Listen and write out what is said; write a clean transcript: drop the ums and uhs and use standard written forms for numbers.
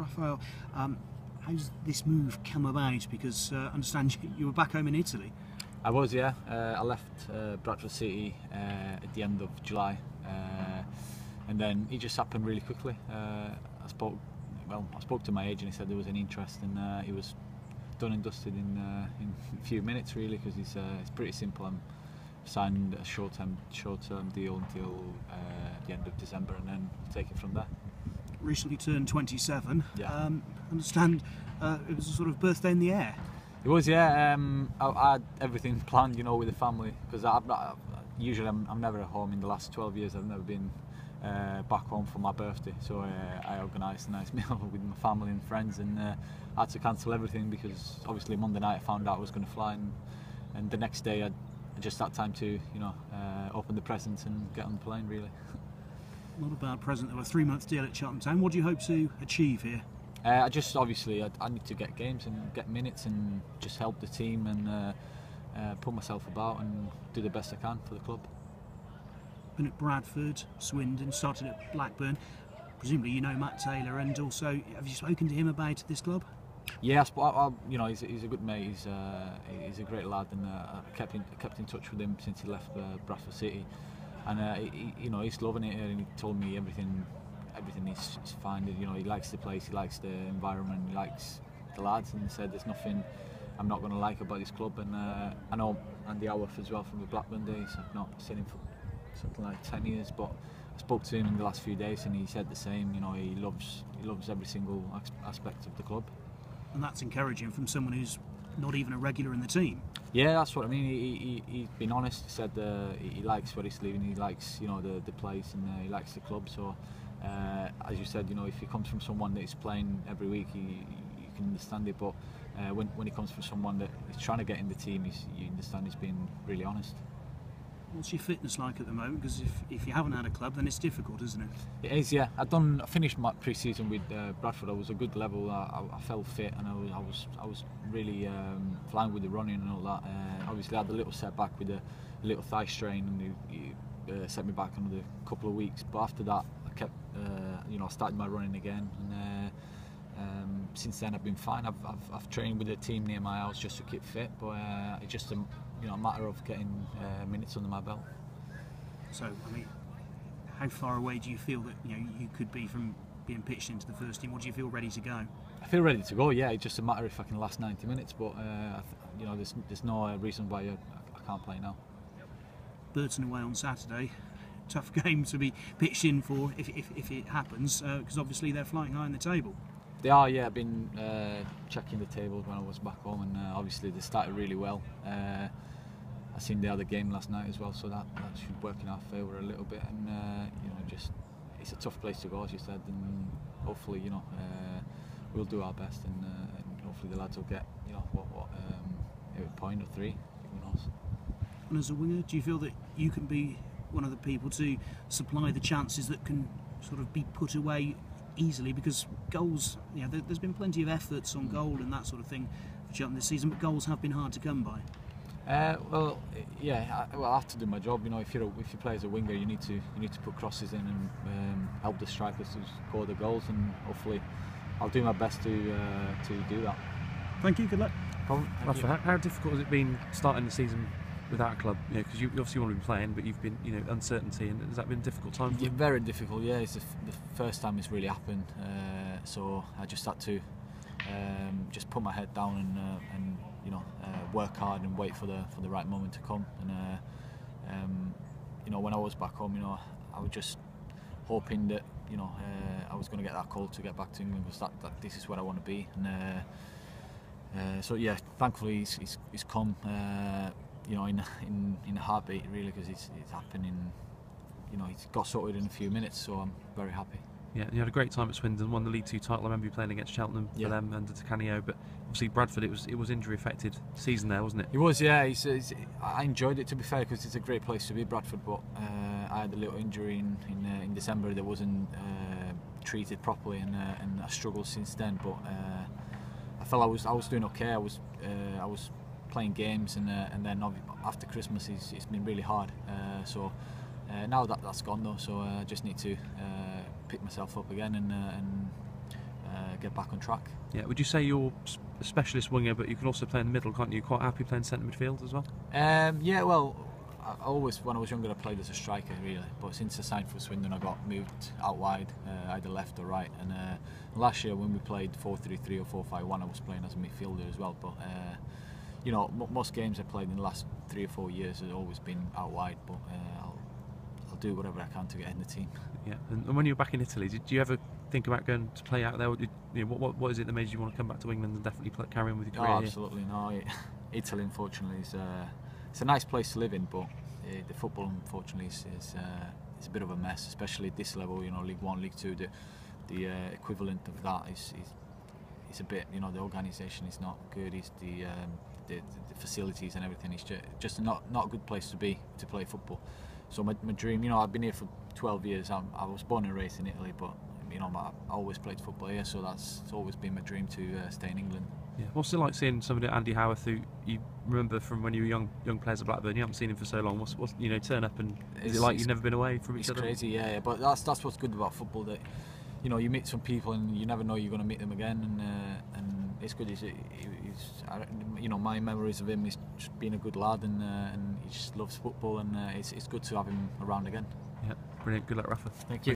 Raffaele, how's this move come about? Because I understand you were back home in Italy. I was, yeah. I left Bradford City at the end of July, and then it just happened really quickly. I spoke to my agent. He said there was an interest, and it was done and dusted in a few minutes, really, because it's pretty simple. I'm signed a short-term deal until the end of December, and then take it from there. Recently turned 27. Yeah. I understand it was a sort of birthday in the air. It was, yeah. I had everything planned, with the family, because usually I'm never at home. In the last 12 years, I've never been back home for my birthday, so I organised a nice meal with my family and friends, and I had to cancel everything because obviously Monday night I found out I was going to fly, and the next day I just had time to open the presents and get on the plane, really. Not a bad present. There were a 3-month deal at Cheltenham Town. What do you hope to achieve here? I need to get games and get minutes and just help the team and put myself about and do the best I can for the club. Been at Bradford, Swindon, started at Blackburn. Presumably you know Matt Taylor, and also have you spoken to him about this club? Yeah, he's a good mate. He's a great lad, and I kept in touch with him since he left Bradford City, and he's loving it here, and he told me everything is fine. He likes the place, he likes the environment, he likes the lads, and he said there's nothing I'm not going to like about this club. And I know Andy Howarth as well from the Blackburn days. I've not seen him for something like 10 years, but I spoke to him in the last few days, and he said the same. He loves every single aspect of the club. And that's encouraging from someone who's not even a regular in the team. Yeah, that's what I mean. He's been honest. He said he likes where he's living. He likes the place, and he likes the club. So as you said, if he comes from someone that is playing every week, you can understand it. But when he comes from someone that is trying to get in the team, you understand he's been really honest. What's your fitness like at the moment? Because if you haven't had a club, then it's difficult, isn't it? It is, yeah. I finished my pre-season with Bradford. I was a good level. I felt fit, and I was really flying with the running and all that. Obviously, I had a little setback with a little thigh strain, and it set me back another couple of weeks. But after that, I kept, I started my running again, and since then I've been fine. I've trained with a team near my house just to keep fit, but it's just a matter of getting minutes under my belt. So, how far away do you feel that you could be from being pitched into the first team? Or do you feel ready to go? I feel ready to go. Yeah, it's just a matter if I can last 90 minutes. But there's no reason why I can't play now. Burton away on Saturday. Tough game to be pitched in for if it happens, because obviously they're flying high in the table. They are, yeah. I've been checking the tables when I was back home, and obviously they started really well. I seen the other game last night as well, so that should work in our favour a little bit. And it's a tough place to go, as you said, and hopefully we'll do our best, and hopefully the lads will get a point or three. Who knows? And as a winger, do you feel that you can be one of the people to supply the chances that can sort of be put away easily? Because goals, there's been plenty of efforts on goal and that sort of thing for Cheltenham this season, but goals have been hard to come by. I have to do my job. If you play as a winger, you need to put crosses in and help the strikers to score the goals, and hopefully I'll do my best to do that. Thank you. Good luck. Rafa, how difficult has it been starting the season without a club? Because you obviously want to be playing, but you've been uncertainty, and has that been a difficult time for you? Very difficult. Yeah, it's the first time it's really happened. So I just had to just put my head down and work hard and wait for the right moment to come. And when I was back home, I was just hoping that I was going to get that call to get back to England, because that this is where I want to be. And so yeah, thankfully it's come in a heartbeat, really, because it's happening. It's got sorted in a few minutes, so I'm very happy. Yeah, you had a great time at Swindon, won the League 2 title. I remember you playing against Cheltenham for them under Canio, but obviously Bradford, it was injury affected season there, wasn't it? It was, yeah. I enjoyed it, to be fair, because it's a great place to be, Bradford. But I had a little injury in December that wasn't treated properly, and I struggled since then. But I felt I was doing okay. I was playing games, and then after Christmas it's been really hard. So now that's gone though, so I just need to pick myself up again and get back on track. Yeah. Would you say you're a specialist winger, but you can also play in the middle, can't you? Quite happy playing centre midfield as well? Yeah, well, I always, when I was younger, I played as a striker really, but since I signed for Swindon I got moved out wide, either left or right, and last year when we played 4-3-3 or 4-5-1 I was playing as a midfielder as well, but you know, most games I played in the last 3 or 4 years have always been out wide, but I'll do whatever I can to get in the team. Yeah. And when you were back in Italy, did you ever think about going to play out there? Or what is it that made you want to come back to England and definitely carry on with your career? Oh, absolutely no. Italy, unfortunately, it's a nice place to live in, but the football, unfortunately, is a bit of a mess, especially at this level. You know, League One, League Two, the equivalent of that is a bit. You know, the organisation is not good. It's the facilities and everything. It's just not a good place to be to play football. So my dream, you know, I've been here for 12 years. I was born and raised in Italy, but you know, I always played football here, so it's always been my dream to stay in England. Yeah. What's it like seeing somebody like Andy Howarth, who you remember from when you were young players at Blackburn? You haven't seen him for so long. What's you know, turn up and is it like you've never been away from each other? It's crazy, yeah. But that's what's good about football, that you know, you meet some people and you never know you're going to meet them again, and it's good. You know, my memories of him is just being a good lad, and he just loves football, and it's good to have him around again. Yeah, brilliant. Good luck, Rafa. Thank you.